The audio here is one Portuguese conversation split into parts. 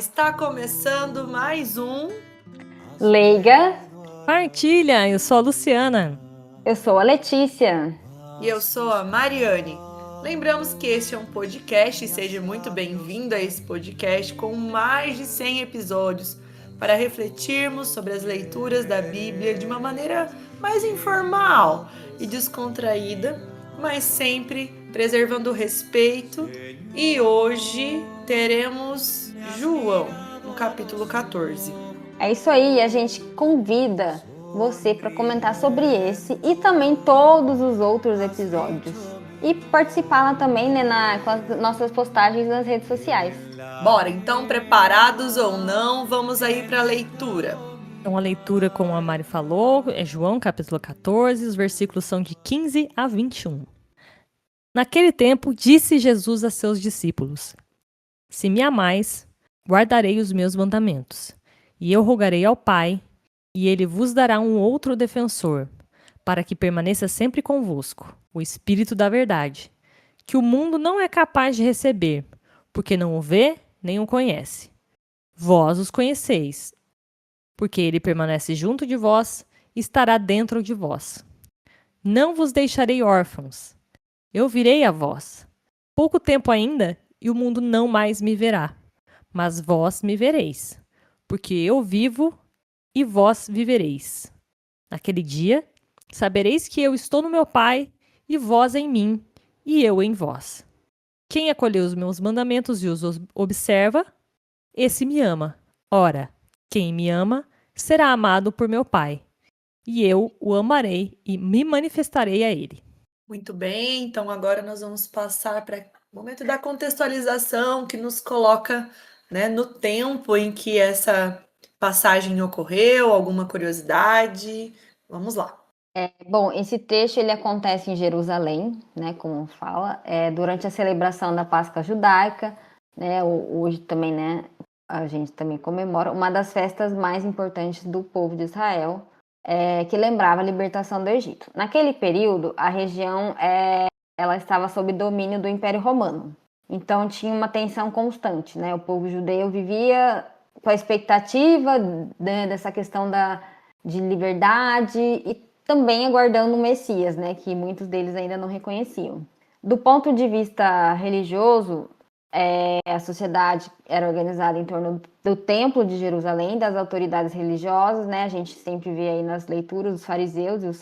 Está começando mais um Leiga, Partilha, eu sou a Luciana. eu sou a Letícia. e eu sou a Mariane. Lembramos que este é um podcast e seja muito bem-vindo a esse podcast com mais de 100 episódios para refletirmos sobre as leituras da Bíblia de uma maneira mais informal e descontraída, mas sempre preservando o respeito. E hoje teremos João, no capítulo 14. É isso aí, a gente convida você para comentar sobre esse e também todos os outros episódios. E participar lá também, né, com as nossas postagens nas redes sociais. Bora, então, preparados ou não, vamos aí para a leitura. Então, a leitura, como a Mari falou, é João, capítulo 14, os versículos são de 15 a 21. Naquele tempo, disse Jesus a seus discípulos: Se me amais, guardarei os meus mandamentos, e eu rogarei ao Pai, e ele vos dará um outro defensor, para que permaneça sempre convosco, o Espírito da Verdade, que o mundo não é capaz de receber, porque não o vê nem o conhece. Vós os conheceis, porque ele permanece junto de vós e estará dentro de vós. Não vos deixarei órfãos. Eu virei a vós. Pouco tempo ainda, e o mundo não mais me verá. Mas vós me vereis, porque eu vivo e vós vivereis. Naquele dia, sabereis que eu estou no meu Pai, e vós em mim, e eu em vós. Quem acolheu os meus mandamentos e os observa, esse me ama. Ora, quem me ama, será amado por meu Pai, e eu o amarei e me manifestarei a ele. Muito bem, então agora nós vamos passar para o momento da contextualização que nos coloca, né, no tempo em que essa passagem ocorreu, alguma curiosidade. Vamos lá. Bom, esse trecho ele acontece em Jerusalém, né, como fala, durante a celebração da Páscoa judaica, né, hoje também, né, a gente também comemora uma das festas mais importantes do povo de Israel, que lembrava a libertação do Egito. Naquele período, a região ela estava sob domínio do Império Romano, então tinha uma tensão constante, né, o povo judeu vivia com a expectativa, né, dessa questão de liberdade e também aguardando o Messias, né, que muitos deles ainda não reconheciam. Do ponto de vista religioso, a sociedade era organizada em torno do Templo de Jerusalém, das autoridades religiosas, né, a gente sempre vê aí nas leituras os fariseus e os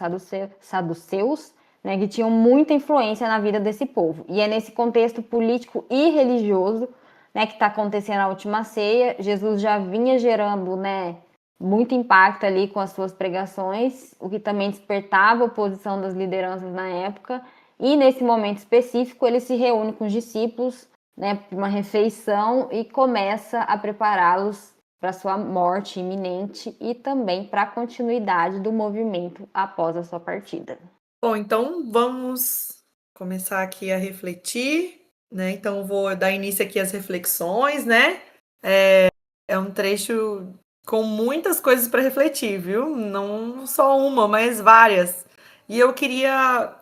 saduceus, né, que tinham muita influência na vida desse povo. E é nesse contexto político e religioso, né, que está acontecendo a última ceia. Jesus já vinha gerando, né, muito impacto ali com as suas pregações, o que também despertava a oposição das lideranças na época. E nesse momento específico, ele se reúne com os discípulos, né, para uma refeição e começa a prepará-los para sua morte iminente e também para a continuidade do movimento após a sua partida. Bom, então vamos começar aqui a refletir, né? Então vou dar início aqui às reflexões, né? É um trecho com muitas coisas para refletir, viu? Não só uma, mas várias. E eu queria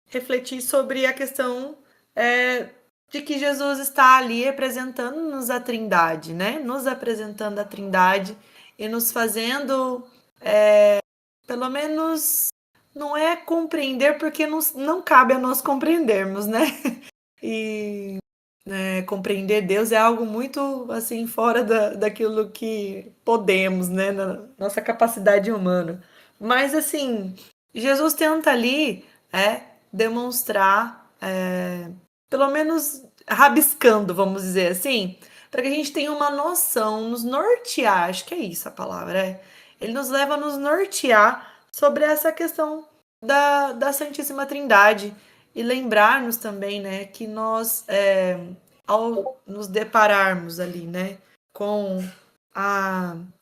refletir sobre a questão de que Jesus está ali representando-nos a Trindade, né? Nos apresentando a Trindade e nos fazendo, pelo menos, não é compreender, porque não cabe a nós compreendermos, né? E compreender Deus é algo muito assim fora daquilo que podemos, né, na nossa capacidade humana. Mas assim, Jesus tenta ali demonstrar, pelo menos rabiscando, vamos dizer assim, para que a gente tenha uma noção, nos nortear, acho que é isso a palavra, ele nos leva a nos nortear sobre essa questão da Santíssima Trindade e lembrar-nos também, né, que nós, ao nos depararmos ali, né, com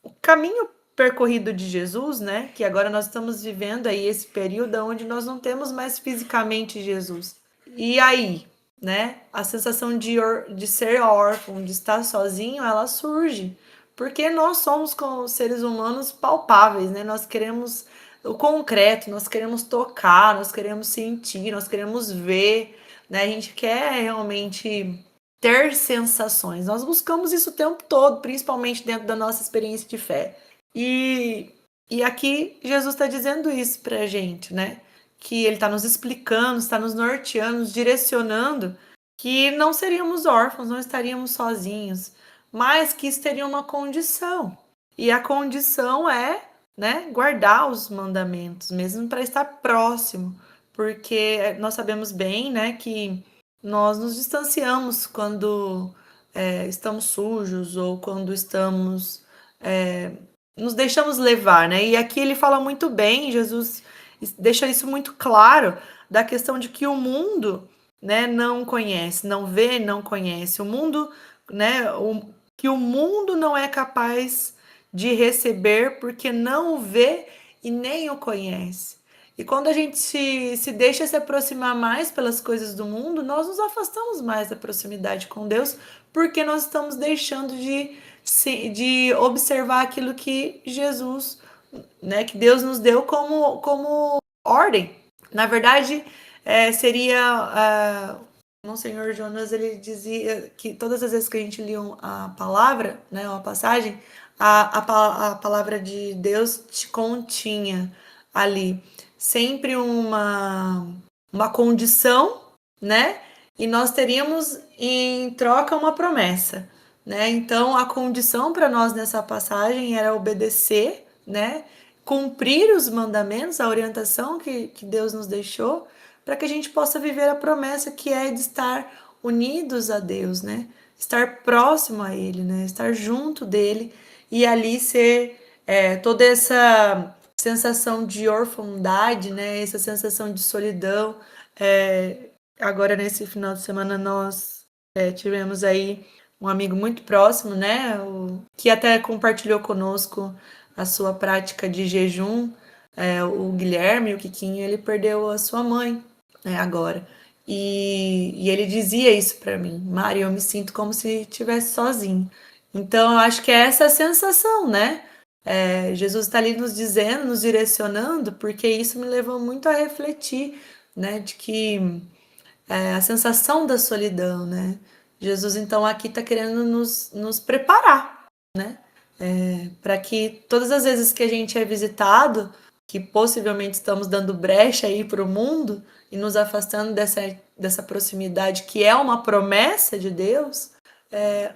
o caminho percorrido de Jesus, né, que agora nós estamos vivendo aí esse período onde nós não temos mais fisicamente Jesus. E aí, né, a sensação de ser órfão, de estar sozinho, ela surge, porque nós somos como seres humanos palpáveis, né, nós queremos o concreto, nós queremos tocar, nós queremos sentir, nós queremos ver, né, a gente quer realmente ter sensações. Nós buscamos isso o tempo todo, principalmente dentro da nossa experiência de fé. E aqui Jesus está dizendo isso para a gente, né? Que ele está nos explicando, está nos norteando, nos direcionando, que não seríamos órfãos, não estaríamos sozinhos, mas que isso teria uma condição. E a condição é, né, guardar os mandamentos, mesmo para estar próximo, porque nós sabemos bem, né, que nós nos distanciamos quando estamos sujos ou quando estamos nos deixamos levar, né? E aqui ele fala muito bem, Jesus deixa isso muito claro, da questão de que o mundo, né, não conhece, não vê, não conhece. O mundo, né, que o mundo não é capaz de receber porque não o vê e nem o conhece. E quando a gente se deixa se aproximar mais pelas coisas do mundo, nós nos afastamos mais da proximidade com Deus, porque nós estamos deixando de observar aquilo que Jesus, né, que Deus nos deu como ordem. Na verdade, seria Monsenhor Jonas, ele dizia que todas as vezes que a gente lia a palavra, né, uma passagem, a palavra de Deus te continha ali sempre uma condição, né? E nós teríamos em troca uma promessa, né? Então a condição para nós nessa passagem era obedecer, né? Cumprir os mandamentos, a orientação que Deus nos deixou, para que a gente possa viver a promessa que é de estar unidos a Deus, né? Estar próximo a Ele, né? Estar junto dele e ali ser toda essa sensação de orfandade, né? Essa sensação de solidão. Agora, nesse final de semana, nós tivemos aí um amigo muito próximo, né? Que até compartilhou conosco a sua prática de jejum. O Guilherme, o Quiquinho, ele perdeu a sua mãe, né, agora. E ele dizia isso para mim: Mari, eu me sinto como se estivesse sozinho. Então, eu acho que é essa sensação, né? Jesus está ali nos dizendo, nos direcionando, porque isso me levou muito a refletir, né? De que a sensação da solidão, né? Jesus, então, aqui está querendo nos preparar, né? Para que todas as vezes que a gente é visitado, que possivelmente estamos dando brecha aí para o mundo e nos afastando dessa proximidade que é uma promessa de Deus,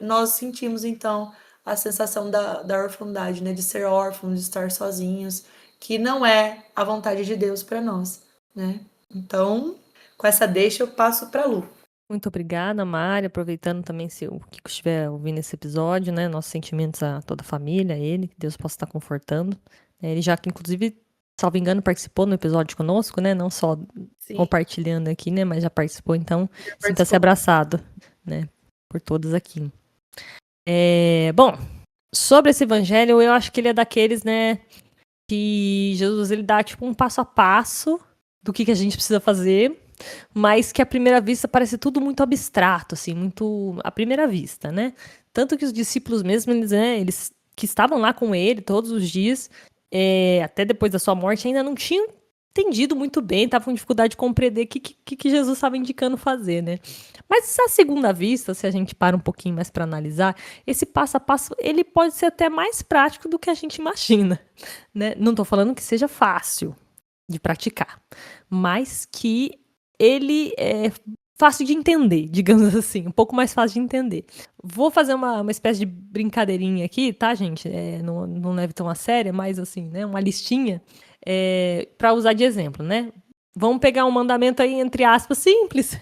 nós sentimos então a sensação da orfandade, né? De ser órfãos, de estar sozinhos, que não é a vontade de Deus para nós, né? Então, com essa deixa eu passo para a Lu. Muito obrigada, Mari. Aproveitando também, se o Kiko estiver ouvindo esse episódio, né? Nossos sentimentos a toda a família, a ele, que Deus possa estar confortando. Ele já que, inclusive, salvo engano, participou no episódio conosco, né? Não só Sim, compartilhando aqui, né? Mas já participou, então sinta-se participou. abraçado, né? Por todos aqui. Bom, sobre esse evangelho, eu acho que ele é daqueles, né? Que Jesus, ele dá, tipo, um passo a passo do que a gente precisa fazer, mas que à primeira vista parece tudo muito abstrato, assim, muito à primeira vista, né? Tanto que os discípulos mesmo, eles que estavam lá com ele todos os dias, até depois da sua morte, ainda não tinham entendido muito bem, estavam com dificuldade de compreender o que Jesus estava indicando fazer, né? Mas à segunda vista, se a gente para um pouquinho mais para analisar, esse passo a passo, ele pode ser até mais prático do que a gente imagina, né? Não estou falando que seja fácil de praticar, mas que ele é fácil de entender, digamos assim, um pouco mais fácil de entender. Vou fazer uma espécie de brincadeirinha aqui, tá, gente? Não leve tão a sério, mas assim, né, uma listinha para usar de exemplo, né? Vamos pegar um mandamento aí, entre aspas, simples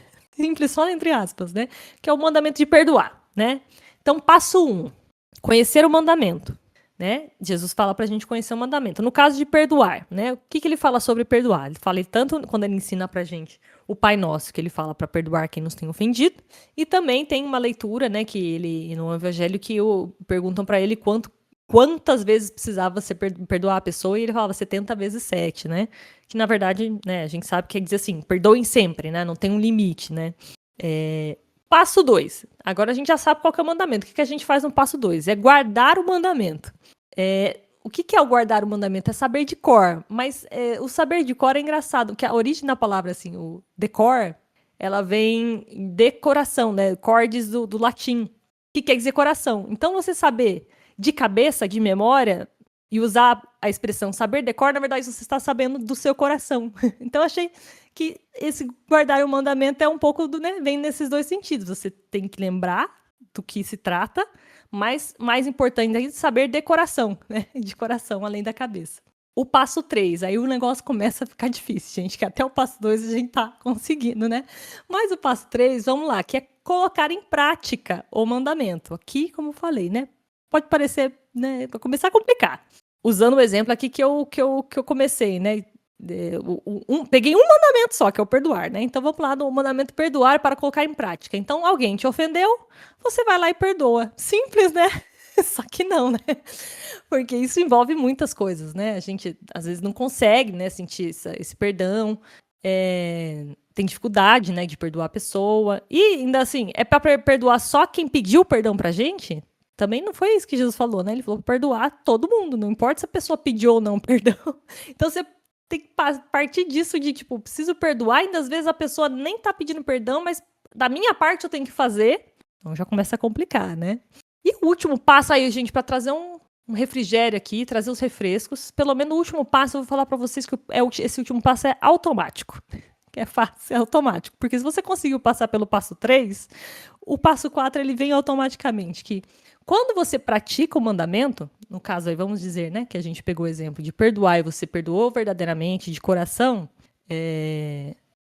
só entre aspas, né? Que é o mandamento de perdoar, né? Então, passo 1, conhecer o mandamento. Né? Jesus fala pra gente conhecer o mandamento. No caso de perdoar, né? O que ele fala sobre perdoar? Ele fala tanto quando ele ensina pra gente o Pai Nosso, que ele fala para perdoar quem nos tem ofendido, e também tem uma leitura, né, que ele no Evangelho que perguntam para ele quantas vezes precisava você perdoar a pessoa, e ele falava 70 vezes 7, né? Que na verdade, né, a gente sabe que quer dizer assim, perdoem sempre, né? Não tem um limite, né? Passo 2. Agora a gente já sabe qual que é o mandamento. O que a gente faz no passo 2? É guardar o mandamento. O que é o guardar o mandamento? É saber de cor. Mas o saber de cor é engraçado, porque a origem da palavra, assim, o decor, ela vem de coração, né? Cordis do latim, que quer dizer coração. Então, você saber de cabeça, de memória, e usar a expressão saber de cor, na verdade, você está sabendo do seu coração. Então, achei que esse guardar o mandamento é um pouco né? Vem nesses dois sentidos. Você tem que lembrar do que se trata, mas mais importante é saber de coração, né? De coração, além da cabeça. O passo 3, aí o negócio começa a ficar difícil, gente, que até o passo 2 a gente tá conseguindo, né? Mas o passo 3, vamos lá, que é colocar em prática o mandamento. Aqui, como eu falei, né? Pode parecer, né? Vai começar a complicar. Usando o exemplo aqui que eu comecei, né? Peguei um mandamento só, que é o perdoar, né? Então vamos lá no mandamento perdoar para colocar em prática. Então, alguém te ofendeu, você vai lá e perdoa. Simples, né? Só que não, né? Porque isso envolve muitas coisas, né? A gente às vezes não consegue, né, sentir esse perdão, tem dificuldade, né, de perdoar a pessoa. E ainda assim, é para perdoar só quem pediu perdão pra gente? Também não foi isso que Jesus falou, né? Ele falou pra perdoar todo mundo, não importa se a pessoa pediu ou não perdão. Então você tem que partir disso de, tipo, preciso perdoar, ainda às vezes a pessoa nem tá pedindo perdão, mas da minha parte eu tenho que fazer. Então já começa a complicar, né? E o último passo aí, gente, para trazer um refrigério aqui, trazer os refrescos. Pelo menos o último passo, eu vou falar para vocês que esse último passo é automático. Que é fácil, é automático. Porque se você conseguiu passar pelo passo 3, o passo 4 ele vem automaticamente. Que quando você pratica o mandamento, no caso aí, vamos dizer, né, que a gente pegou o exemplo de perdoar e você perdoou verdadeiramente, de coração,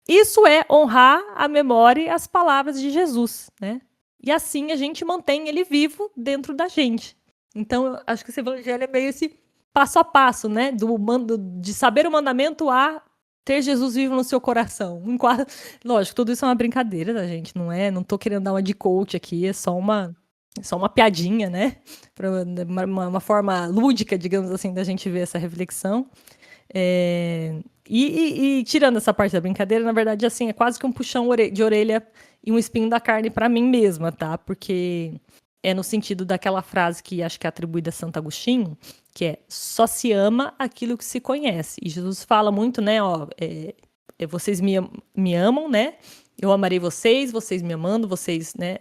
isso é honrar a memória e as palavras de Jesus, né? E assim a gente mantém ele vivo dentro da gente. Então, eu acho que esse evangelho é meio esse passo a passo, né? De saber o mandamento a ter Jesus vivo no seu coração. Lógico, tudo isso é uma brincadeira, tá, gente? Não tô querendo dar uma de coach aqui, é só uma piadinha, né? Uma forma lúdica, digamos assim, da gente ver essa reflexão. E tirando essa parte da brincadeira, na verdade, assim, é quase que um puxão de orelha e um espinho da carne para mim mesma, tá? Porque é no sentido daquela frase que acho que é atribuída a Santo Agostinho, que é só se ama aquilo que se conhece. E Jesus fala muito, né? Vocês me amam, né? Eu amarei vocês me amando, vocês, né?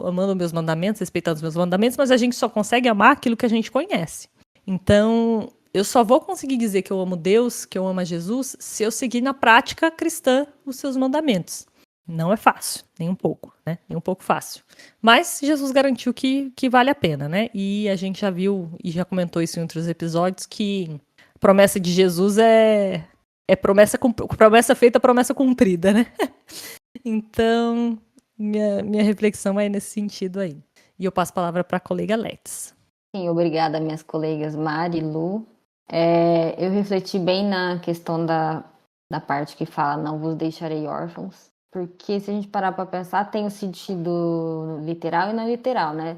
Amando meus mandamentos, respeitando os meus mandamentos, mas a gente só consegue amar aquilo que a gente conhece. Então, eu só vou conseguir dizer que eu amo Deus, que eu amo a Jesus, se eu seguir na prática cristã os seus mandamentos. Não é fácil, nem um pouco, né? Nem um pouco fácil. Mas Jesus garantiu que vale a pena, né? E a gente já viu e já comentou isso em outros episódios, que a promessa de Jesus é promessa feita, promessa cumprida, né? Então, minha reflexão é nesse sentido aí. E eu passo a palavra para a colega Letes. Sim, obrigada, minhas colegas Mari e Lu. Eu refleti bem na questão da parte que fala não vos deixarei órfãos, porque se a gente parar para pensar, tem o sentido literal e não literal, né?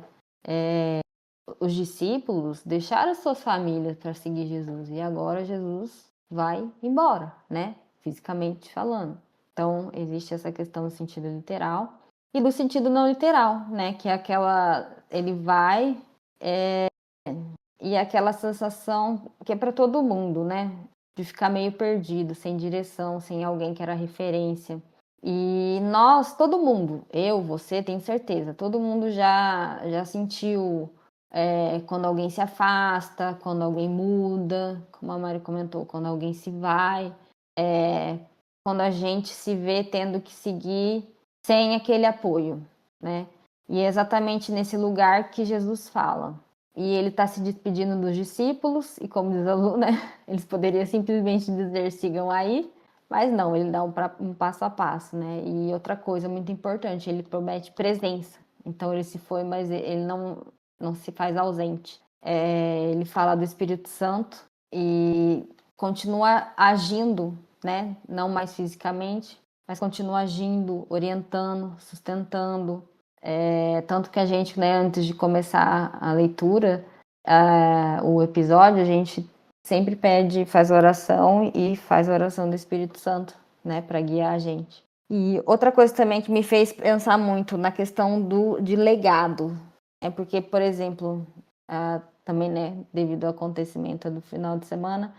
Os discípulos deixaram suas famílias para seguir Jesus e agora Jesus vai embora, né? Fisicamente falando. Então, existe essa questão do sentido literal e do sentido não literal, né? Que é ele vai e aquela sensação que é para todo mundo, né? De ficar meio perdido, sem direção, sem alguém que era referência. E nós, todo mundo, eu, você, tenho certeza, todo mundo já sentiu quando alguém se afasta, quando alguém muda, como a Mari comentou, quando alguém se vai, quando a gente se vê tendo que seguir sem aquele apoio, né? E é exatamente nesse lugar que Jesus fala. E ele está se despedindo dos discípulos, e como diz a Lu, né? Eles poderiam simplesmente dizer, sigam aí, mas não, ele dá um passo a passo, né? E outra coisa muito importante, ele promete presença. Então ele se foi, mas ele não se faz ausente. Ele fala do Espírito Santo e continua agindo, né? Não mais fisicamente, mas continua agindo, orientando, sustentando. Tanto que a gente, né, antes de começar a leitura, o episódio, a gente sempre faz oração e faz a oração do Espírito Santo, né, para guiar a gente. E outra coisa também que me fez pensar muito na questão de legado, porque, por exemplo, também, né, devido ao acontecimento do final de semana,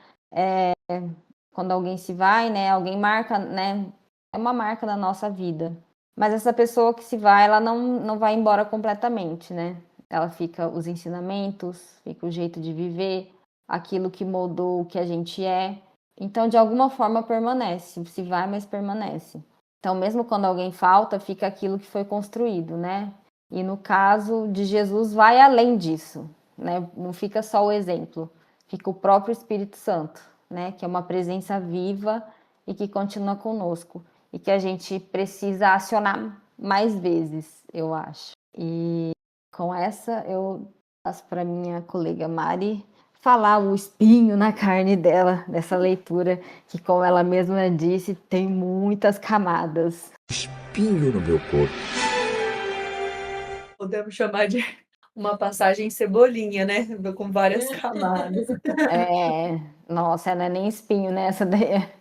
quando alguém se vai, né, alguém marca, né, é uma marca da nossa vida. Mas essa pessoa que se vai, ela não vai embora completamente, né? Ela fica os ensinamentos, fica o jeito de viver, aquilo que moldou o que a gente é. Então, de alguma forma, permanece. Se vai, mas permanece. Então, mesmo quando alguém falta, fica aquilo que foi construído, né? E no caso de Jesus, vai além disso, né? Não fica só o exemplo, fica o próprio Espírito Santo, né? Que é uma presença viva e que continua conosco. E que a gente precisa acionar mais vezes, eu acho. E com essa, eu passo para minha colega Mari falar o espinho na carne dela, dessa leitura, que, como ela mesma disse, tem muitas camadas. Espinho no meu corpo. Podemos chamar de uma passagem cebolinha, né? Com várias camadas. Nossa, não é nem espinho, né? Essa daí é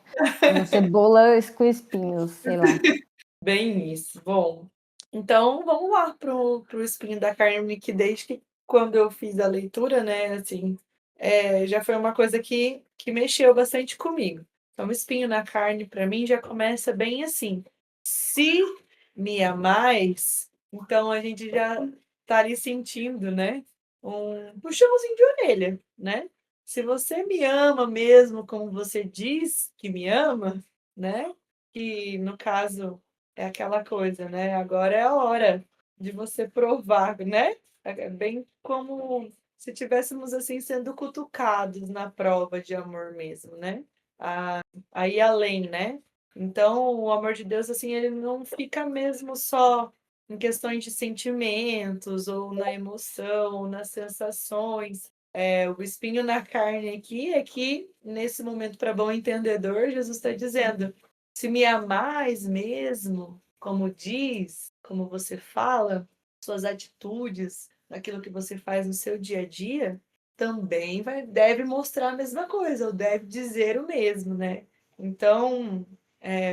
uma cebola com espinhos, sei lá. Bem isso. Bom, então vamos lá pro espinho da carne, que desde que quando eu fiz a leitura, né, assim, já foi uma coisa que mexeu bastante comigo. Então, o espinho na carne, para mim, já começa bem assim. Se me amais, então a gente já tá ali sentindo, né, um puxãozinho de orelha, né? Se você me ama mesmo como você diz que me ama, né? Que no caso é aquela coisa, né? Agora é a hora de você provar, né? É bem como se tivéssemos assim sendo cutucados na prova de amor mesmo, né? Aí além, né? Então, o amor de Deus assim, ele não fica mesmo só em questões de sentimentos ou na emoção, ou nas sensações. O espinho na carne aqui é que nesse momento para bom entendedor, Jesus está dizendo: se me amais mesmo, como diz, como você fala, suas atitudes, aquilo que você faz no seu dia a dia, também deve mostrar a mesma coisa, ou deve dizer o mesmo, né? Então,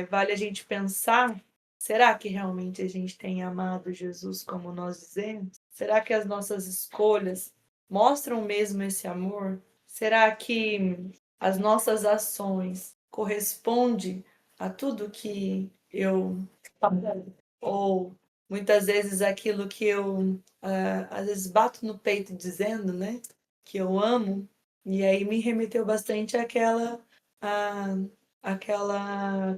vale a gente pensar, será que realmente a gente tem amado Jesus como nós dizemos? Será que as nossas escolhas mostram mesmo esse amor? Será que as nossas ações correspondem a tudo que eu faço? Ou muitas vezes aquilo que eu às vezes bato no peito dizendo, né, que eu amo, e aí me remeteu bastante àquela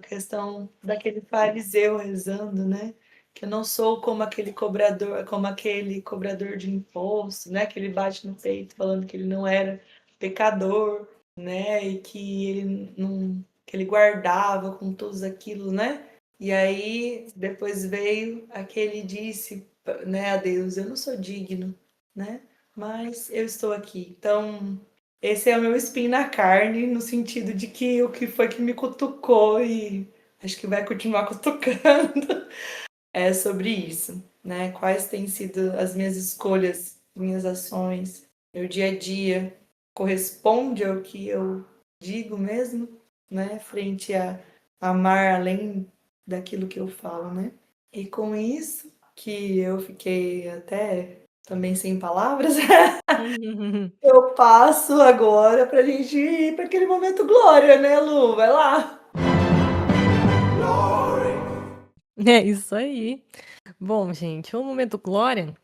questão daquele fariseu rezando, né, que eu não sou como aquele cobrador de imposto, né, que ele bate no peito falando que ele não era pecador, né, e que ele não, que ele guardava com todos aquilo, né? E aí depois veio aquele disse, né, a Deus, eu não sou digno, né? Mas eu estou aqui. Então, esse é o meu espinho na carne, no sentido de que o que foi que me cutucou e acho que vai continuar cutucando é sobre isso, né? Quais têm sido as minhas escolhas, minhas ações, meu dia a dia corresponde ao que eu digo mesmo, né? Frente a amar além daquilo que eu falo, né? E com isso, que eu fiquei até também sem palavras, eu passo agora pra gente ir para aquele momento glória, né, Lu? Vai lá! É isso aí. Bom, gente, o momento glória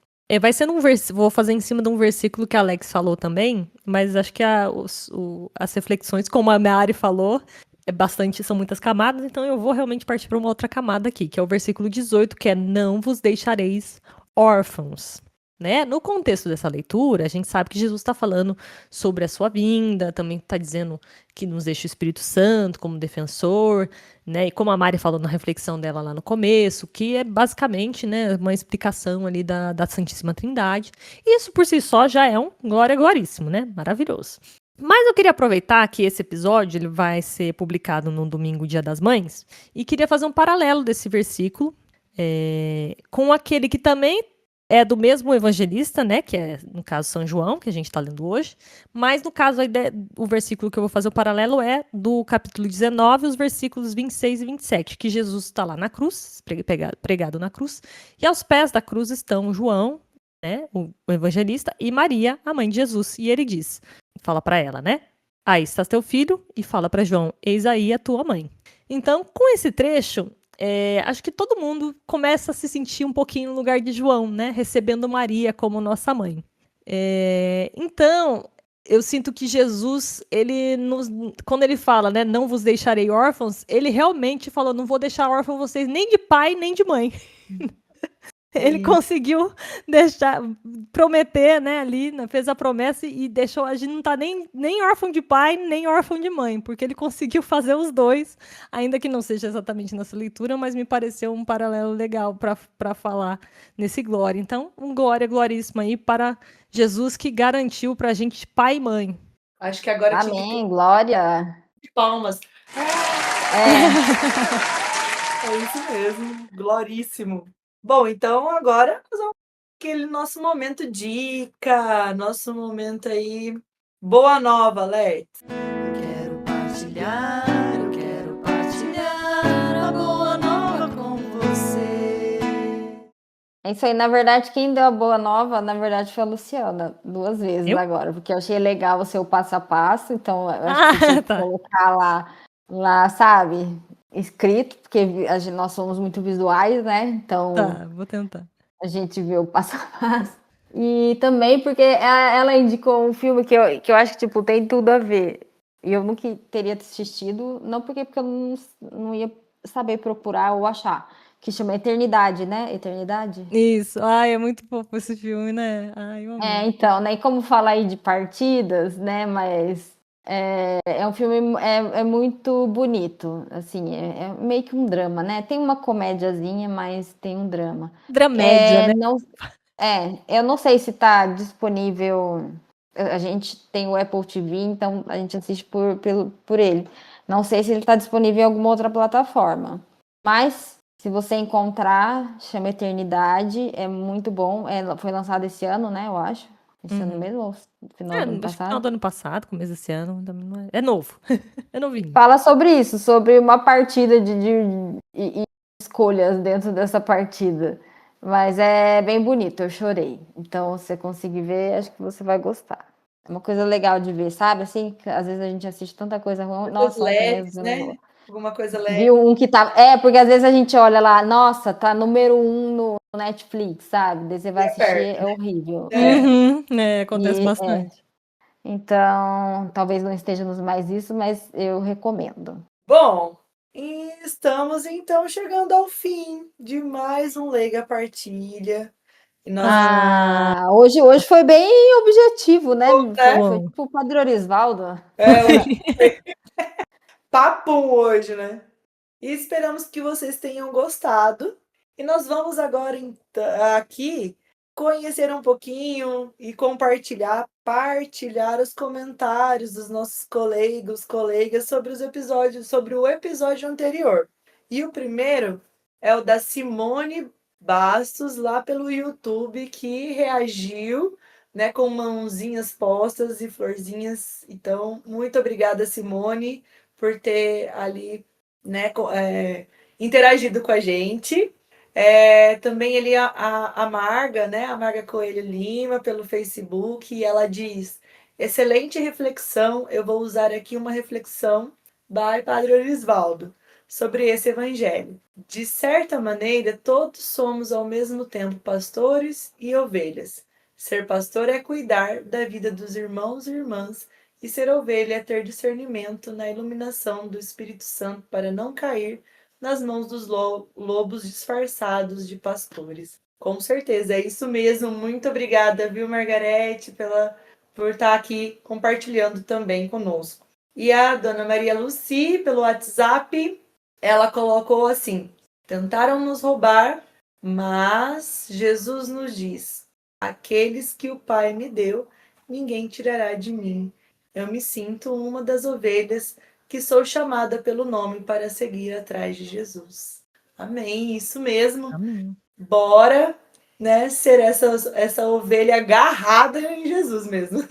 vai ser vou fazer em cima de um versículo que a Alex falou também, mas acho que as reflexões, como a Mari falou, são muitas camadas, então eu vou realmente partir para uma outra camada aqui, que é o versículo 18, que é: não vos deixareis órfãos. Né? No contexto dessa leitura, a gente sabe que Jesus está falando sobre a sua vinda, também está dizendo que nos deixa o Espírito Santo como defensor, né? E como a Mari falou na reflexão dela lá no começo, que é basicamente, né, uma explicação ali da Santíssima Trindade. E isso por si só já é um gloríssimo, né? Maravilhoso. Mas eu queria aproveitar que esse episódio ele vai ser publicado no domingo, Dia das Mães, e queria fazer um paralelo desse versículo com aquele que também é do mesmo evangelista, né, que é, no caso, São João, que a gente está lendo hoje, mas, no caso, o versículo que eu vou fazer o paralelo é do capítulo 19, os versículos 26 e 27, que Jesus está lá na cruz, pregado na cruz, e aos pés da cruz estão João, né, o evangelista, e Maria, a mãe de Jesus, e ele fala para ela, né, aí está teu filho, e fala para João, eis aí a tua mãe. Então, com esse trecho, acho que todo mundo começa a se sentir um pouquinho no lugar de João, né? Recebendo Maria como nossa mãe. Então, eu sinto que Jesus, quando ele fala, né, não vos deixarei órfãos, ele realmente falou, não vou deixar órfão vocês nem de pai nem de mãe. Ele conseguiu prometer, né, ali, né, fez a promessa e deixou, a gente não tá nem órfão de pai, nem órfão de mãe, porque ele conseguiu fazer os dois, ainda que não seja exatamente nessa leitura, mas me pareceu um paralelo legal para falar nesse glória. Então, um glória gloríssima aí para Jesus que garantiu pra gente pai e mãe. Acho que agora tinha que ter Amém, glória. palmas. É, É isso mesmo, gloríssimo. Bom, então agora nós vamos aquele nosso momento dica, nosso momento aí, boa nova, Alex. Eu quero partilhar a boa nova com você. é isso aí. Na verdade, quem deu a boa nova, na verdade, foi a Luciana, 2 vezes Eu? agora, porque eu achei legal o seu passo a passo, então eu acho que você tinha que Tá. colocar lá, sabe, escrito, porque nós somos muito visuais, né? Então Tá, vou tentar. a gente vê o passo a passo. E também porque ela indicou um filme que eu acho que tipo, tem tudo a ver. E eu nunca teria assistido, não porque eu não ia saber procurar ou achar, que chama Eternidade, né? Eternidade? Isso. Ai, é muito fofo esse filme, né? Ai, eu amei. Então, né? E como falar aí de partidas, né? Mas é um filme é muito bonito, assim, é meio que um drama, né? Tem uma comédiazinha, mas tem um drama. Dramédia, né? Não, eu não sei se está disponível. A gente tem o Apple TV, então a gente assiste por ele. Não sei se ele está disponível em alguma outra plataforma. Mas, se você encontrar, chama Eternidade, é muito bom. Foi lançado esse ano, né? Eu acho. Esse ano mesmo, ou final do ano Acho que final passado. do ano passado, começo desse ano, também não é. É novo. É novinho. Fala sobre isso, sobre uma partida e escolhas dentro dessa partida. Mas é bem bonito, eu chorei. Então, se você conseguir ver, acho que você vai gostar. É uma coisa legal de ver, sabe? Assim, que às vezes a gente assiste tanta coisa ruim. Coisas Nossa, ontem leves, mesmo né? Alguma coisa leve. viu um que tá. Porque às vezes a gente olha lá, nossa, tá número 1 no Netflix, sabe? Daí você vai assistir, é horrível. Acontece E, bastante. então, talvez não esteja nos mais isso, mas eu recomendo. Bom, e estamos então chegando ao fim de mais um Leiga Partilha. E nós, Hoje foi bem objetivo, né? Foi, né? foi Bom, tipo o Padre Orisvaldo. Hoje papum hoje, né? E esperamos que vocês tenham gostado. E nós vamos agora aqui conhecer um pouquinho e partilhar os comentários dos nossos colegas sobre os episódios, sobre o episódio anterior. E o primeiro é o da Simone Bastos, lá pelo YouTube, que reagiu, né, com mãozinhas postas e florzinhas. Então, muito obrigada, Simone, por ter ali, né, interagido com a gente. Também ele a Marga, né, a Marga Coelho Lima, pelo Facebook, e ela diz: excelente reflexão, eu vou usar aqui uma reflexão by Padre Orisvaldo sobre esse evangelho. De certa maneira, todos somos ao mesmo tempo pastores e ovelhas. Ser pastor é cuidar da vida dos irmãos e irmãs, e ser ovelha é ter discernimento na iluminação do Espírito Santo para não cair nas mãos dos lobos disfarçados de pastores. Com certeza, é isso mesmo. Muito obrigada, viu, Margarete, por estar aqui compartilhando também conosco. E a dona Maria Luci, pelo WhatsApp, ela colocou assim: tentaram nos roubar, mas Jesus nos diz: aqueles que o Pai me deu, ninguém tirará de mim. Eu me sinto uma das ovelhas que sou chamada pelo nome para seguir atrás de Jesus. Amém, isso mesmo. amém. Bora, né, ser essa ovelha agarrada em Jesus mesmo.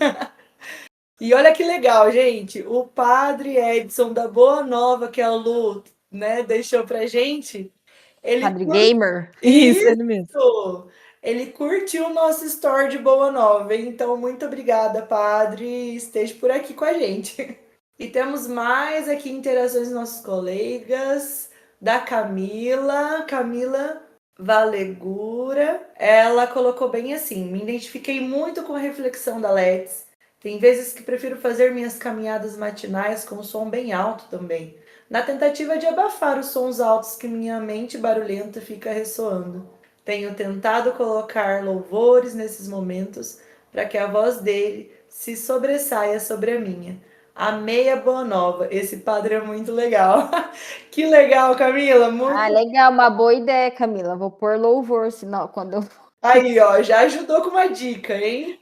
E olha que legal, gente. O padre Edson da Boa Nova, que a Lu, né, deixou pra gente, ele Padre Gamer. Isso, ele mesmo. Isso! Ele curtiu o nosso store de Boa Nova. Então, muito obrigada, padre. Esteja por aqui com a gente. E temos mais aqui interações dos nossos colegas. da Camila Valegura. Ela colocou bem assim: me identifiquei muito com a reflexão da Let's. Tem vezes que prefiro fazer minhas caminhadas matinais com o som bem alto também, na tentativa de abafar os sons altos que minha mente barulhenta fica ressoando. Tenho tentado colocar louvores nesses momentos para que a voz dele se sobressaia sobre a minha. Amei a Boa Nova. Esse padre é muito legal. Que legal, Camila. Muito. Legal, uma boa ideia, Camila. Vou pôr louvor, senão quando eu. Aí, ó, já ajudou com uma dica, hein?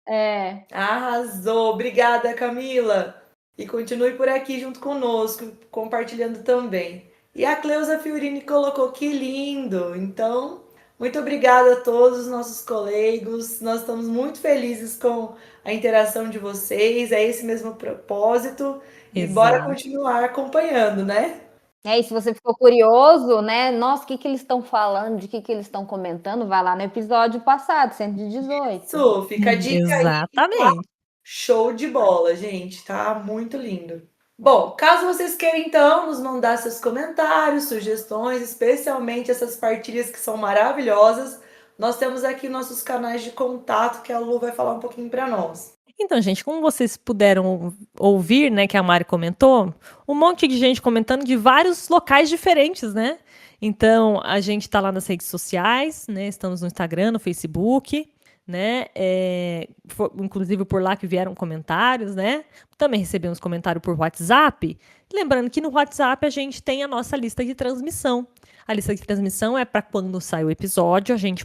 É. Arrasou. Obrigada, Camila. E continue por aqui junto conosco, compartilhando também. E a Cleusa Fiorini colocou que lindo. Então, muito obrigada a todos os nossos colegas. Nós estamos muito felizes com a interação de vocês. É esse mesmo propósito. E bora Exato. continuar acompanhando, né? E se você ficou curioso, né? Nossa, o que eles estão falando, de que eles estão comentando, vai lá no episódio passado, 118. Isso, fica a dica aí. Exatamente. Show de bola, gente. Tá muito lindo. Bom, caso vocês queiram então nos mandar seus comentários, sugestões, especialmente essas partilhas que são maravilhosas, nós temos aqui nossos canais de contato que a Lu vai falar um pouquinho para nós. Então, gente, como vocês puderam ouvir, né, que a Mari comentou, um monte de gente comentando de vários locais diferentes, né? Então, a gente está lá nas redes sociais, né? Estamos no Instagram, no Facebook, né? Inclusive por lá que vieram comentários, né? Também recebemos comentário por WhatsApp. Lembrando que no WhatsApp a gente tem a nossa lista de transmissão. A lista de transmissão é para quando sai o episódio, a gente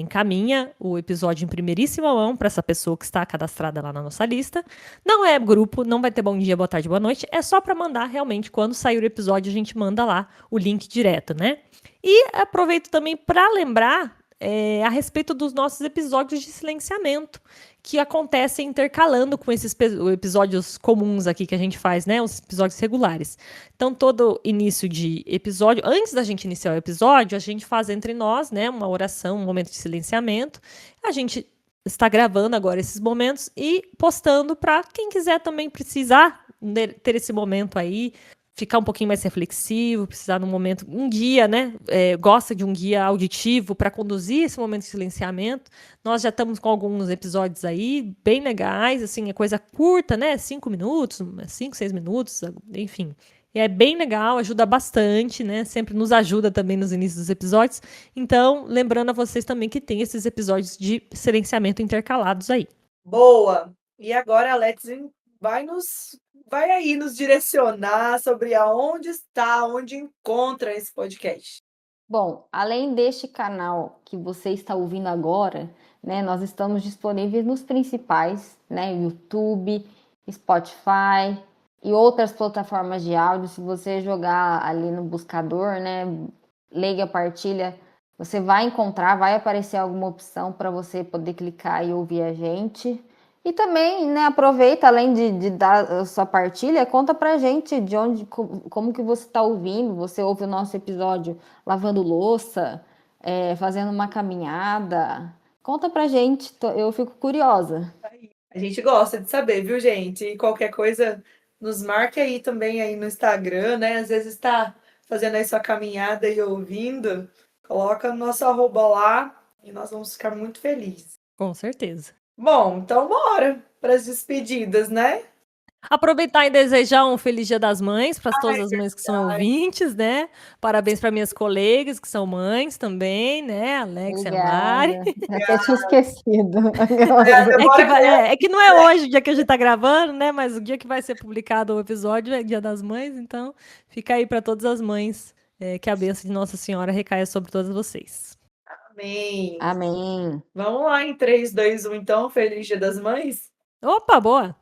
encaminha o episódio em primeiríssima mão para essa pessoa que está cadastrada lá na nossa lista. Não é grupo, não vai ter bom dia, boa tarde, boa noite. É só para mandar realmente quando sair o episódio, a gente manda lá o link direto, né? E aproveito também para lembrar a respeito dos nossos episódios de silenciamento, que acontecem intercalando com esses episódios comuns aqui que a gente faz, né? Os episódios regulares. Então, todo início de episódio, antes da gente iniciar o episódio, a gente faz entre nós, né? Uma oração, um momento de silenciamento. A gente está gravando agora esses momentos e postando para quem quiser também precisar ter esse momento aí, ficar um pouquinho mais reflexivo, precisar de um momento, um guia, né? Gosta de um guia auditivo para conduzir esse momento de silenciamento. Nós já estamos com alguns episódios aí, bem legais, assim, é coisa curta, né? 5 minutos, 5, 6 minutos, enfim. E é bem legal, ajuda bastante, né? Sempre nos ajuda também nos inícios dos episódios. Então, lembrando a vocês também que tem esses episódios de silenciamento intercalados aí. Boa! E agora a Let's vai aí nos direcionar sobre aonde está, onde encontra esse podcast. Bom, além deste canal que você está ouvindo agora, né, nós estamos disponíveis nos principais, né, YouTube, Spotify e outras plataformas de áudio. Se você jogar ali no buscador, né, Leiga Partilha, você vai encontrar, vai aparecer alguma opção para você poder clicar e ouvir a gente. E também, né, aproveita, além de dar a sua partilha, conta pra gente de onde, como que você está ouvindo. Você ouve o nosso episódio lavando louça, fazendo uma caminhada. Conta pra gente, eu fico curiosa. A gente gosta de saber, viu, gente? E qualquer coisa, nos marque aí também aí no Instagram, né? Às vezes está fazendo aí sua caminhada e ouvindo, coloca o nosso arroba lá e nós vamos ficar muito felizes. Com certeza. Bom, então bora para as despedidas, né? Aproveitar e desejar um feliz Dia das Mães para todas as mães que são ouvintes, né? Parabéns para minhas colegas que são mães também, né? Alex e a Mari. Até tinha esquecido. É que não é hoje o dia que a gente tá gravando, né? Mas o dia que vai ser publicado o episódio é Dia das Mães, então fica aí para todas as mães que a bênção de Nossa Senhora recaia sobre todas vocês. Amém. Amém. Vamos lá em 3, 2, 1, então. Feliz Dia das Mães? Opa, boa!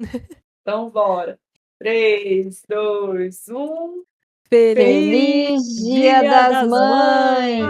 Então, bora. 3, 2, 1. Feliz Dia das Mães!